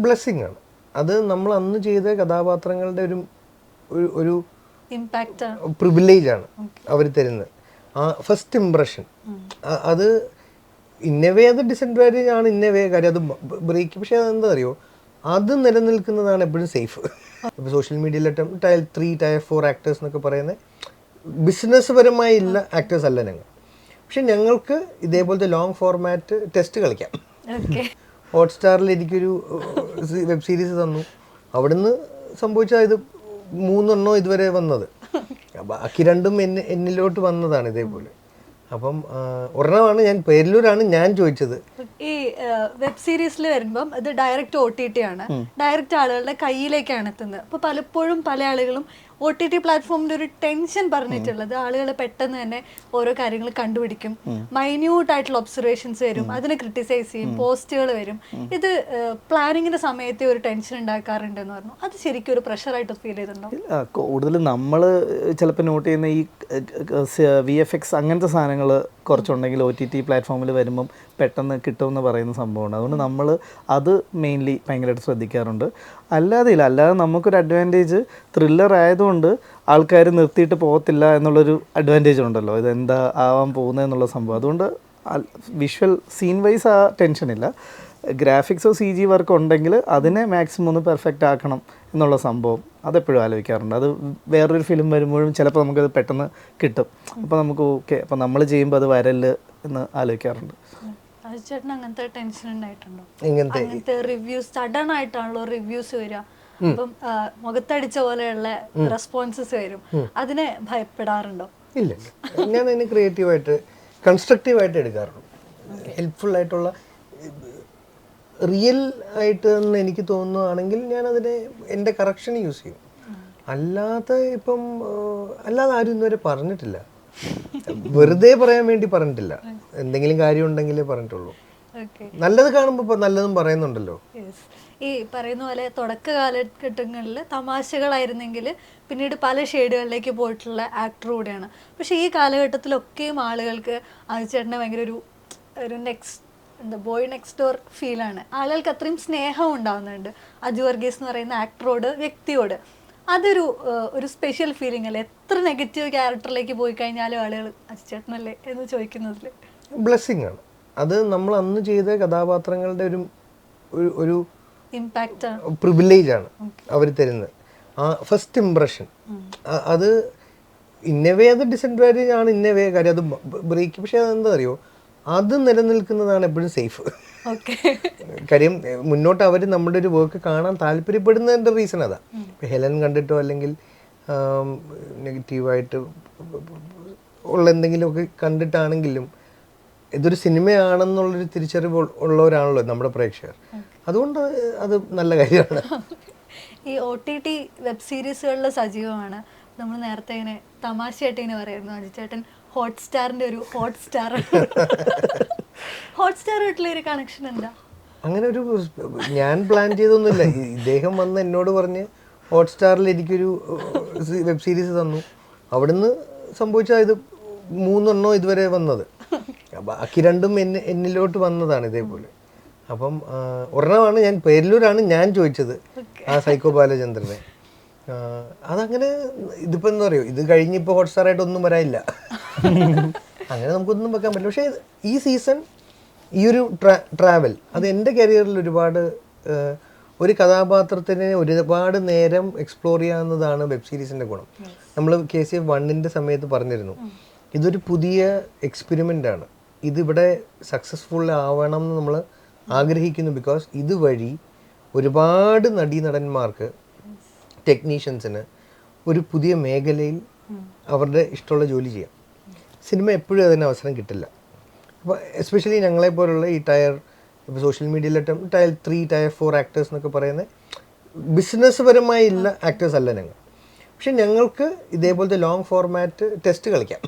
Blessing ആണ്. അത് നമ്മൾ അന്ന് ചെയ്ത കഥാപാത്രങ്ങളുടെ ഒരു ഇമ്പാക്റ്റ് പ്രിവിലേജ് ആണ് അവർ തരുന്നത്. ആ ഫസ്റ്റ് ഇംപ്രഷൻ അത് ഇന്നവേ അത് ഡിസഡ്വാൻറ്റേജ് ആണ്, ഇന്നവേ കാര്യം അത് ബ്രേക്ക്. പക്ഷെ അതെന്താ അറിയോ, അത് നിലനിൽക്കുന്നതാണ് എപ്പോഴും സേഫ്. ഇപ്പോൾ സോഷ്യൽ മീഡിയയിലെ ടയർ 3 ടയർ 4 ആക്ടേഴ്സ് എന്നൊക്കെ പറയുന്നത് ബിസിനസ് പരമായി ഇല്ല ആക്ടേഴ്സ് അല്ല ഞങ്ങൾ. പക്ഷെ ഞങ്ങൾക്ക് ഇതേപോലത്തെ ലോങ് ഫോർമാറ്റ് ടെസ്റ്റ് കളിക്കാം. ഹോട്ട്സ്റ്റാറിൽ എനിക്കൊരു വെബ് സീരീസ് തന്നു, അവിടുന്ന് സംഭവിച്ചാൽ ഇത് 3 ഇതുവരെ വന്നത്, ബാക്കി 2 എന്നിലോട്ട് വന്നതാണ് ഇതേപോലെ. അപ്പം ഒരെണ്ണമാണ് ഞാൻ പേരിലൂരാണ് ഞാൻ ചോദിച്ചത്. ഈ വെബ് സീരീസിൽ വരുമ്പം ഇത് ഡയറക്റ്റ് OTT ആണ്, ഡയറക്റ്റ് ആളുകളുടെ കയ്യിലേക്കാണ് എത്തുന്നത്. അപ്പോൾ പലപ്പോഴും പല ആളുകളും OTT പ്ലാറ്റ്ഫോമിന്റെ ഒരു ടെൻഷൻ പറഞ്ഞിട്ടുള്ളത് ആളുകൾ പെട്ടെന്ന് തന്നെ ഓരോ കാര്യങ്ങൾ കണ്ടുപിടിക്കും, മൈന്യൂട്ട് ആയിട്ടുള്ള ഒബ്സർവേഷൻസ് വരും, അതിനെ ക്രിട്ടിസൈസ് ചെയ്യും, പോസ്റ്റുകൾ വരും. ഇത് പ്ലാനിങ്ങിന്റെ സമയത്തെ ഒരു ടെൻഷൻ ഉണ്ടാക്കാറുണ്ടെന്ന് പറഞ്ഞു. അത് ശരിക്കും ഒരു പ്രഷറായിട്ട് ഫീൽ ചെയ്തിട്ടുണ്ടോ? കൂടുതൽ നമ്മൾ ചിലപ്പോൾ നോട്ട് ചെയ്യുന്ന ഈ VFX അങ്ങനത്തെ സാധനങ്ങൾ കുറച്ചുണ്ടെങ്കിൽ OTT പ്ലാറ്റ്ഫോമിൽ വരുമ്പം പെട്ടെന്ന് കിട്ടുമെന്ന് പറയുന്ന സംഭവമാണ്. അതുകൊണ്ട് നമ്മൾ അത് മെയിൻലി ഭയങ്കരമായിട്ട് ശ്രദ്ധിക്കാറുണ്ട്. അല്ലാതെ നമുക്കൊരു അഡ്വാൻറ്റേജ് ത്രില്ലർ ആയതുകൊണ്ട് ആൾക്കാർ നിർത്തിയിട്ട് പോകത്തില്ല എന്നുള്ളൊരു അഡ്വാൻറ്റേജ് ഉണ്ടല്ലോ, ഇതെന്താ ആവാൻ പോകുന്നത് എന്നുള്ള സംഭവം. അതുകൊണ്ട് വിഷ്വൽ സീൻ വൈസ് ആ ടെൻഷനില്ല. ഗ്രാഫിക്സോ CG വർക്കോ ഉണ്ടെങ്കിൽ അതിനെ മാക്സിമം ഒന്ന് പെർഫെക്റ്റ് ആക്കണം എന്നുള്ള സംഭവം അതെപ്പോഴും ആലോചിക്കാറുണ്ട്. അത് വേറൊരു ഫിലിം വരുമ്പോഴും ചിലപ്പോൾ നമുക്കത് പെട്ടെന്ന് കിട്ടും, അപ്പോൾ നമുക്ക് ഓക്കെ, അപ്പോൾ നമ്മൾ ചെയ്യുമ്പോൾ അത് വരല് എന്ന് ആലോചിക്കാറുണ്ട്. ചേട്ടൻ അങ്ങനത്തെ ടെൻഷൻ ഉണ്ടായിട്ടുണ്ടോ? അങ്ങനത്തെ റിവ്യൂസ് സഡൻ ആയിട്ടാണല്ലോ റിവ്യൂസ് വരിക, അപ്പം മുഖത്തടിച്ച പോലെയുള്ള റെസ്പോൺസസ് വരും, അതിനെ ഭയപ്പെടാറുണ്ടോ? ഇല്ല, ഞാൻ അതിന് ക്രിയേറ്റീവായിട്ട് കൺസ്ട്രക്റ്റീവായിട്ട് എടുക്കാറുണ്ട്. ഹെൽപ്ഫുൾ ആയിട്ടുള്ള റിയൽ ആയിട്ട് എന്ന് എനിക്ക് തോന്നുകയാണെങ്കിൽ ഞാൻ അതിനെ എൻ്റെ കറക്ഷന് യൂസ് ചെയ്യും. അല്ലാതെ ആരും ഇന്നുവരെ പറഞ്ഞിട്ടില്ല, വെറുതെ പറയാൻ വേണ്ടി പറഞ്ഞിട്ടില്ല. എന്തെങ്കിലും കാര്യം ഉണ്ടെങ്കിലേ പറഞ്ഞിട്ടുള്ളൂ. നല്ലത് കാണുമ്പോൾ നല്ലതും പറയുന്നുണ്ടല്ലോ. ഈ പറയുന്ന പോലെ തുടക്ക കാലഘട്ടങ്ങളിൽ തമാശകളായിരുന്നെങ്കിൽ പിന്നീട് പല ഷെയ്ഡുകളിലേക്ക് പോയിട്ടുള്ള ആക്ടർ കൂടെയാണ്. പക്ഷേ ഈ കാലഘട്ടത്തിലൊക്കെയും ആളുകൾക്ക് ചേട്ടനെ ഭയങ്കര ഒരു ബോയ് നെക്സ്റ്റ് ഡോർ ഫീലാണ്. ആളുകൾക്ക് അത്രയും സ്നേഹം ഉണ്ടാവുന്നുണ്ട് അജു വർഗീസ് എന്ന് പറയുന്ന ആക്ടറോട്, വ്യക്തിയോട്. അതൊരു സ്പെഷ്യൽ ഫീലിംഗ് അല്ലേ? എത്ര നെഗറ്റീവ് ക്യാരക്ടറിലേക്ക് പോയി കഴിഞ്ഞാലും ആളുകൾ അച്ചുചേട്ടനല്ലേ എന്ന് ചോദിക്കുന്നതിൽ ബ്ലെസ്സിങ് ആണ്. അത് നമ്മൾ അന്ന് ചെയ്ത കഥാപാത്രങ്ങളുടെ ഒരു ഇമ്പാക്റ്റ് പ്രിവിലേജ് ആണ് അവർ തരുന്നത്. ആ ഫസ്റ്റ് ഇംപ്രഷൻ അത് ഇന്നവേ അത് ഡിസഡ്വാൻറ്റേജ് ആണ്, ഇന്നവേ കാര്യം അത് ബ്രേക്ക്. പക്ഷെ അതെന്താ അറിയോ, അത് നിലനിൽക്കുന്നതാണ് എപ്പോഴും സേഫ്. കാര്യം മുന്നോട്ട് അവർ നമ്മുടെ ഒരു വർക്ക് കാണാൻ താല്പര്യപ്പെടുന്നതിൻ്റെ റീസൺ അതാ. ഇപ്പം ഹെലൻ കണ്ടിട്ടോ അല്ലെങ്കിൽ നെഗറ്റീവായിട്ട് ഉള്ള എന്തെങ്കിലുമൊക്കെ കണ്ടിട്ടാണെങ്കിലും ഇതൊരു സിനിമയാണെന്നുള്ളൊരു തിരിച്ചറിവ് ഉള്ളവരാണല്ലോ നമ്മുടെ പ്രേക്ഷകർ. അതുകൊണ്ട് അത് നല്ല കാര്യമാണ്. ഈ OTT വെബ് സീരീസുകളിൽ സജീവമാണ്. നമ്മൾ നേരത്തെ ഇങ്ങനെ തമാശയായിട്ട് ഇങ്ങനെ പറയായിരുന്നു, അജിച്ചേട്ടൻ ഹോട്ട്സ്റ്റാറിന്റെ ഒരു ഹോട്ട്സ്റ്റാറായിട്ടുള്ള ഒരു കണക്ഷൻ എന്താ? അങ്ങനെ ഞാൻ പ്ലാൻ ചെയ്തൊന്നുമില്ല. ഇദ്ദേഹം വന്ന് എന്നോട് പറഞ്ഞ് ഹോട്ട്സ്റ്റാറിൽ എനിക്കൊരു വെബ് സീരീസ് തന്നു, അവിടുന്ന് സംഭവിച്ചാൽ ഇത് 3 ഇതുവരെ വന്നത്, ബാക്കി 2 എന്നിലോട്ട് വന്നതാണ് ഇതേപോലെ. അപ്പം ഒരെണ്ണമാണ് ഞാൻ പേരിലൂരാണ് ഞാൻ ചോദിച്ചത്, ആ സൈക്കോ ബാലചന്ദ്രനെ. അതങ്ങനെ ഇതിപ്പോൾ എന്താ പറയുക, ഇത് കഴിഞ്ഞിപ്പോൾ ഹോട്ട്സ്റ്റാറായിട്ട് ഒന്നും വരാനില്ല, അങ്ങനെ നമുക്കൊന്നും വെക്കാൻ പറ്റില്ല. പക്ഷേ ഈ സീസൺ ഈ ഒരു ട്രാവൽ അത് എൻ്റെ കരിയറിൽ ഒരു കഥാപാത്രത്തിനെ ഒരുപാട് നേരം എക്സ്പ്ലോർ ചെയ്യാവുന്നതാണ് വെബ് സീരീസിൻ്റെ ഗുണം. നമ്മൾ KCF 1 സമയത്ത് പറഞ്ഞിരുന്നു, ഇതൊരു പുതിയ എക്സ്പെരിമെൻ്റ് ആണ്, ഇതിവിടെ സക്സസ്ഫുൾ ആവണം എന്ന് നമ്മൾ ആഗ്രഹിക്കുന്നു. ബിക്കോസ് ഇതുവഴി ഒരുപാട് നടീനടന്മാർക്ക്, ടെക്നീഷ്യൻസിന് ഒരു പുതിയ മേഖലയിൽ അവരുടെ ഇഷ്ടമുള്ള ജോലി ചെയ്യാം. സിനിമ എപ്പോഴും അതിന് അവസരം കിട്ടില്ല. അപ്പോൾ എസ്പെഷ്യലി ഞങ്ങളെപ്പോലുള്ള ഈ ഇപ്പോൾ സോഷ്യൽ മീഡിയയിലെ ടയർ 3 ടയർ 4 ആക്ടേഴ്സ് എന്നൊക്കെ പറയുന്നത് ബിസിനസ് പരമായി ഇല്ല ആക്ടേഴ്സ് അല്ല ഞങ്ങൾ. പക്ഷെ ഞങ്ങൾക്ക് ഇതേപോലത്തെ ലോങ് ഫോർമാറ്റ് ടെസ്റ്റ് കളിക്കാം.